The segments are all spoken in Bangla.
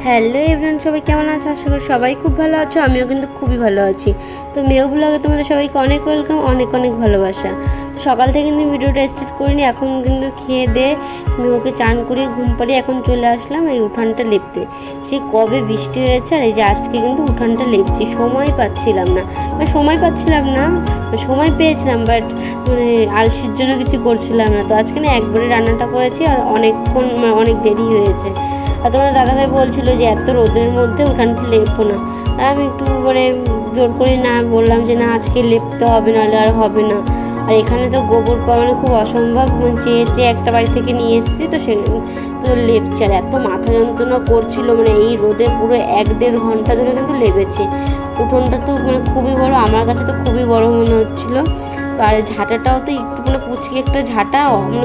হ্যালো এভরিওয়ান, সবাই কেমন আছো? আশা করি সবাই খুব ভালো আছো। আমিও কিন্তু খুবই ভালো আছি। তো মেও ব্লগে তোমাদের সবাইকে অনেক ওয়েলকাম, অনেক অনেক ভালোবাসা। সকাল থেকে কিন্তু ভিডিওটা স্টার্ট করিনি, এখন কিন্তু খেয়ে দিয়ে মেয়েকে চান করিয়ে ঘুম পাড়িয়ে এখন চলে আসলাম এই উঠানটা লেপতে। সেই কবে বৃষ্টি হয়েছে আর এই যে আজকে কিন্তু উঠানটা লেপছি। সময় পাচ্ছিলাম না, সময় পেয়েছিলাম বাট আলসির জন্য কিছু করছিলাম না। তো আজকে না একবারে রান্নাটা করেছি আর অনেক দেরি হয়েছে। আর তোমার দাদাভাই বলছিল যে এত রোদের মধ্যে উঠানটা লেপো না, আর আমি একটু জোর করে না বললাম যে না আজকে লেপতে হবে, নাহলে আর হবে না। আর এখানে তো গোবর পাওয়া খুব অসম্ভব, চেয়ে একটা বাড়ি থেকে নিয়ে এসেছি, তো তো লেপছে। আর এত মাথা যন্ত্রণা করছিল, এই রোদে পুরো 1-1.5 ঘন্টা ধরে কিন্তু লেপেছি। উঠোনটা তো খুবই বড়, আমার কাছে তো খুবই বড় মনে হচ্ছিলো। তো আর ঝাঁটাটাও তো একটু পুচকি একটা ঝাঁটা,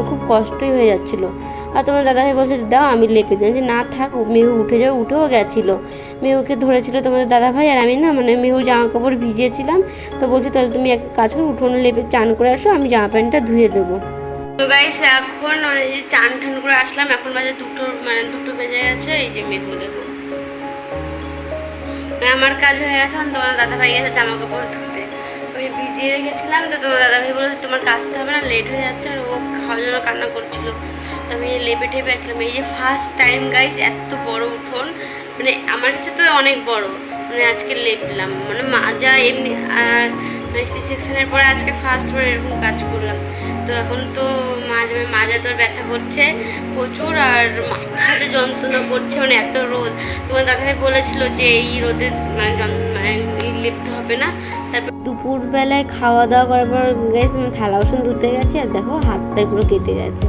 খুব কষ্টই হয়ে যাচ্ছিলো। আর তোমার দাদাভাই বলছে দাও আমি লেপে দিই, যে না থাক, মেহু উঠে যাবে, উঠেও গেছিলো। মেহুকে ধরেছিল তোমাদের দাদাভাই, আর আমি না মেহু জামা কাপড় ভিজিয়েছিলাম। তো বলছি তাহলে তুমি এক কাজ করো, উঠোনে লেপে চান করে আসো, আমি জামা প্যান্টটা ধুয়ে দেবো। তো গাইস এখন এই যে চান ঠান করে আসলাম, এখন বাজে দুটো বেজে গেছে। এই যে মেহু দেখো, আমার কাজ হয়ে গেছে। তোমার দাদাভাই গেছে জামা কাপড় ধুতে, আমি ভিজিয়ে রেখেছিলাম। তো তোমার দাদাভাই বলে তোমার কাজতে হবে না, লেট হয়ে যাচ্ছে। আর ও খাওয়ার জন্য কান্না করছিল, তো আমি লেপে টেপে আসলাম। এই যে ফার্স্ট টাইম গাইস এত বড় উঠোন, আমার কাছে তো অনেক বড়, আজকে লেপলাম, মাজা এমনি। আর সি সেকশনের পরে আজকে ফার্স্ট এরকম কাজ করলাম। তো এখন তো মাজা তোর ব্যথা করছে প্রচুর, আর মাথাতে যন্ত্রণা করছে, এত রোদ। তোমার দাদাভাই বলেছিল যে এই রোদে লেপতে হবে না। তারপর দুপুরবেলায় খাওয়া দাওয়া করার পর গেছে থালা বাসন ধুতে গেছে, আর দেখো হাতটাই পুরো কেটে গেছে।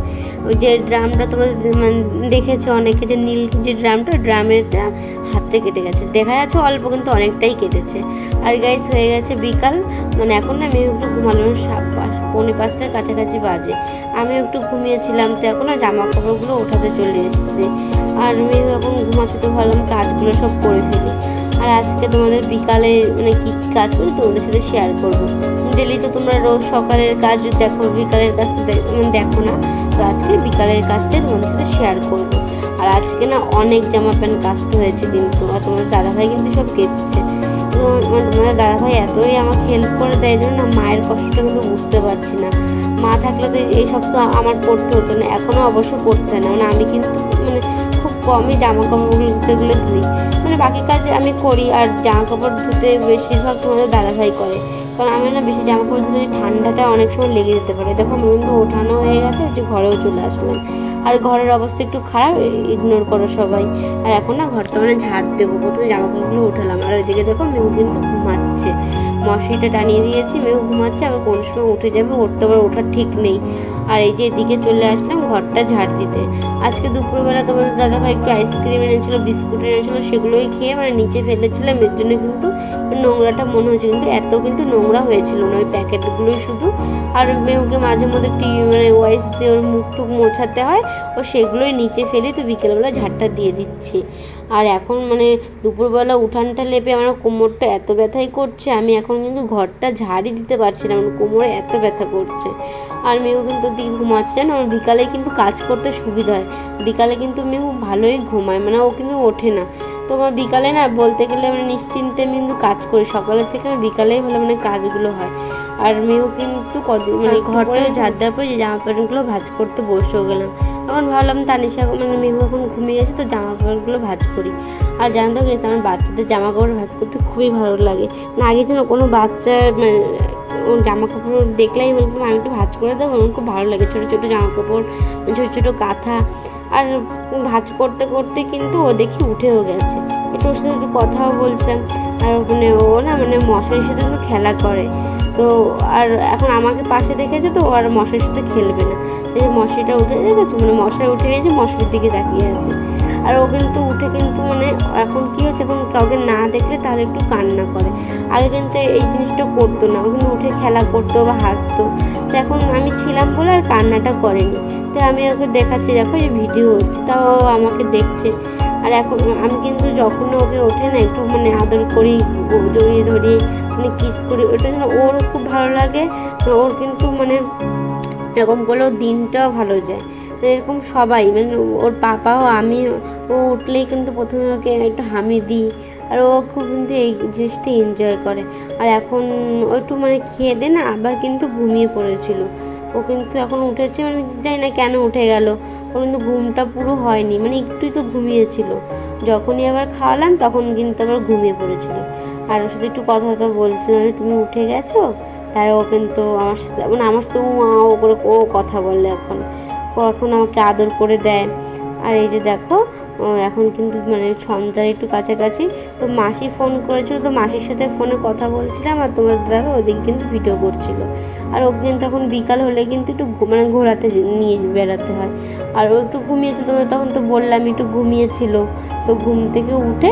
ওই যে ড্রামটা তোমাদের দেখেছো অনেকে, যে নীল যে ড্রামেটা হাতটা কেটে গেছে, দেখা যাচ্ছে অল্প কিন্তু অনেকটাই কেটেছে। আর গাইস হয়ে গেছে বিকাল, এখন না মেয়ে একটু ঘুমালো, 4:45-5টার কাছাকাছি বাজে। আমি একটু ঘুমিয়েছিলাম, তো এখন না জামা কাপড়গুলো ওঠাতে চলে এসেছে। আর মেয়ে এখন ঘুমাচ্ছে, তো ভাবলাম কাজগুলো সব করে ফেলি। আর আজকে তোমাদের বিকালে কী কাজ করি তোমাদের সাথে শেয়ার করবো। ডেলি তো তোমরা রোজ সকালের কাজ দেখো, বিকালের কাজ দেখো না, তো আজকে বিকালের কাজটাই তোমাদের সাথে শেয়ার করবো। আর আজকে না অনেক জামা প্যান্ট কাচতে হয়েছে কিন্তু, আর তোমাদের দাদাভাই কিন্তু সব কেচেছে। তোমাদের দাদাভাই এতই আমাকে হেল্প করে দেয়, জন্য না মায়ের কষ্টটা কিন্তু বুঝতে পারছি না। মা থাকলে তো এইসব তো আমার করতে হতো না, এখনও অবশ্য করতে হয় না। আমি কিন্তু খুব কমই জামা কাপড়গুলো ধুই, বাকি কাজ আমি করি, আর জামা কাপড় ধুতে বেশিরভাগ তোমাদের দাদাভাই করে। কারণ আমি না বেশি জামা কাপড় ধুলে ঠান্ডাটা অনেক সময় লেগে যেতে পারে। দেখো আমি কিন্তু ওঠানো হয়ে গেছে, যে ঘরেও চলে আসলাম। আর ঘরের অবস্থা একটু খারাপ, ইগনোর করো সবাই। আর এখন না ঘরটা ঝাড় দেবো। প্রথমে জামা কাপড়গুলো উঠালাম, আর ওইদিকে দেখো মেহু কিন্তু ঘুমাচ্ছে, মশারিটা টানিয়ে দিয়েছি, মেহু ঘুমাচ্ছে। আবার কোন সময় উঠে যাবে, ওর তো আবার ওঠার ঠিক নেই। আর এই যে এদিকে চলে আসলাম ঘরটা ঝাড় দিতে। আজকে দুপুরবেলা তোমাদের দাদাভাই একটু আইসক্রিম এনেছিলো, বিস্কুট এনেছিলো, সেগুলোই খেয়ে নিচে ফেলেছিলাম। এর জন্য কিন্তু নোংরাটা মনে হয়েছে, কিন্তু এত কিন্তু নোংরা হয়েছিল না, ওই প্যাকেটগুলোই শুধু। আর মেহুকে মাঝে মধ্যে ওয়াইপ দিয়ে ওর মুখ টুক মোছাতে হয়, ও সেগুলোই নিচে ফেলে, তো বিকেলবেলা ঝাড়টা দিয়ে দিচ্ছি। আর এখন দুপুরবেলা উঠানটা লেপে আমার কোমরটা এত ব্যথাই করছে, আমি এখন কিন্তু ঘরটা ঝাড়ই দিতে পারছি না, কোমরে এত ব্যথা করছে। আর মেহু কিন্তু দিকে ঘুমাচ্ছে না, আমার বিকালে কিন্তু কাজ করতে সুবিধা হয়। বিকালে কিন্তু মেহু ভালোই ঘুমায়, ও কিন্তু ওঠে না। তো আমার বিকালে না বলতে গেলে নিশ্চিন্তে আমি কিন্তু কাজ করি, সকালের থেকে আমার বিকালেই ভালো কাজগুলো হয়। আর মেহু কিন্তু ঘরটা ঝাড় দেওয়ার পর যে জামা প্যান্টগুলো ভাঁজ করতে বসেও গেলাম। এখন ভাবলাম তানিশা মেহু এখন ঘুমিয়ে গেছে, তো জামা কাপড়গুলো ভাঁজ করি। আর জানতে গেছে আমার বাচ্চাদের জামা কাপড় ভাঁজ করতে খুবই ভালো লাগে। আগে জন্য কোনো বাচ্চার জামা কাপড় দেখলেই বলতাম আমি একটু ভাঁজ করে দেবো, আমার খুব ভালো লাগে। ছোটো ছোটো জামা কাপড়, ছোটো ছোটো কাঁথা। আর ভাঁজ করতে করতে কিন্তু ও দেখি উঠেও গেছে, একটু ওর সাথে একটু কথাও বলছিলাম। আর ও না মশারির সাথে কিন্তু খেলা করে। তো আর এখন আমাকে পাশে দেখেছে, তো আর মশারির সাথে খেলবে না, এই যে মশারিটা উঠে দেখেছো, মশারি উঠে নিয়েছে, মশারির দিকে তাকিয়ে আছে। আর ও কিন্তু উঠে কিন্তু এখন কী হচ্ছে, এখন কাউকে না দেখলে তাহলে একটু কান্না করে। আগে কিন্তু এই জিনিসটা করতো না, ও কিন্তু উঠে খেলা করতো বা হাসতো। তো এখন আমি ছিলাম বলে আর কান্নাটা করেনি। তো আমি ওকে দেখাচ্ছি, দেখো যে ভিডিও হচ্ছে, তাও আমাকে দেখছে। আর এখন আমি কিন্তু যখন ওকে ওঠে না একটু আদর করি, জড়িয়ে ধরি, কিস করি, ওটা যেন ওর খুব ভালো লাগে। ওর কিন্তু এরকম করলেও দিনটাও ভালো যায়। এরকম সবাই মানে ওর পাপাও আমি, ও উঠলেই কিন্তু প্রথমে ওকে একটু হামি দিই, আর ও খুব কিন্তু এই জিনিসটা এনজয় করে। আর এখন ও একটু মানে খেয়ে দে না আবার কিন্তু ঘুমিয়ে পড়েছিল। ও কিন্তু এখন উঠেছে, মানে জানি না কেন উঠে গেল, ওর কিন্তু ঘুমটা পুরো হয়নি, মানে একটুই তো ঘুমিয়েছিল। যখনই আবার খাওয়ালাম তখন কিন্তু আবার ঘুমিয়ে পড়েছিল। আর ওর সাথে একটু কথা কথা বলছিল যে তুমি উঠে গেছো, তার ও কিন্তু আমার সাথে মানে আমার সাথে ও করে ও কথা বলে এখন। ও এখন আমাকে আদর করে দেয়। আর এই যে দেখো এখন কিন্তু মানে সন্ধ্যার একটু কাছাকাছি, তো মাসি ফোন করেছিল, তো মাসির সাথে ফোনে কথা বলছিলাম, আর তোমাদের দাদা ওদিকে কিন্তু ভিডিও করছিল। আর ওকে কিন্তু এখন বিকাল হলে কিন্তু একটু মানে ঘোরাতে নিয়ে বেড়াতে হয়। আর ও একটু ঘুমিয়েছে, তোমাদের তখন তো বললাম একটু ঘুমিয়েছিল। তো ঘুম থেকে উঠে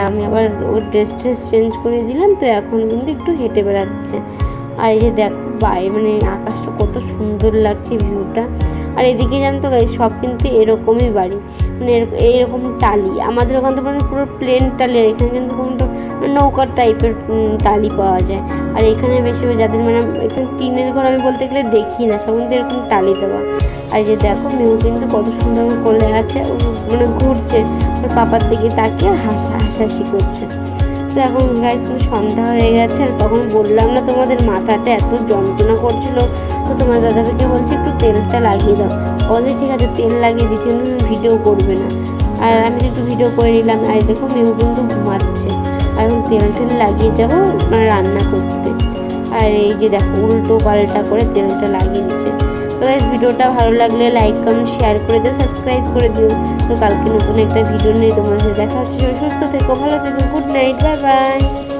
আমি আবার ওর ড্রেস চেঞ্জ করে দিলাম, তো এখন কিন্তু একটু হেঁটে বেড়াচ্ছে। আর এই যে দেখো মানে আকাশটা কত সুন্দর লাগছে ভিউটা। আর এদিকে জানো তো সব কিন্তু এরকমই বাড়ি, মানে এইরকম টালি, আমাদের ওখান তো মানে পুরো প্লেন টালি, আর এখানে কিন্তু কোনটা নৌকার টাইপের টালি পাওয়া যায়। আর এখানে বেশি যাদের মানে এখানে টিনের ঘর আমি বলতে গেলে দেখি না, সব কিন্তু এরকম টালি দেওয়া। আর যে দেখো মেয়েও কিন্তু কত সুন্দর কোলে আছে, মানে ঘুরছে ওর পাপার দিকে তাকিয়ে হাসাহাসি করছে। তো এখন গাইস কিন্তু সন্ধ্যা হয়ে গেছে, আর তখন বললাম না তোমাদের মাথাটা এত যন্ত্রণা করছিল, তো তোমার দাদাভাইকে বলছি একটু তেলটা লাগিয়ে দাও। বলে ঠিক আছে তেল লাগিয়ে দিচ্ছি, কিন্তু ভিডিও করবে না। আর আমি একটু ভিডিও করে নিলাম। আর দেখো মেয়েও কিন্তু ঘুমাচ্ছে, আর এখন তেল লাগিয়ে যাবো মানে রান্না করতে। আর এই যে দেখো উল্টো পাল্টা করে তেলটা লাগিয়ে দিচ্ছে। তো গাইস ভিডিওটা ভালো লাগলে লাইক কমেন্ট শেয়ার করে দিও, সাবস্ক্রাইব করে দিও। তো কালকে নতুন একটা ভিডিও নিয়ে তোমার সাথে দেখা হচ্ছে। সুস্থ থেকো, ভালো থেকো, গুড নাইট, বাই বাই।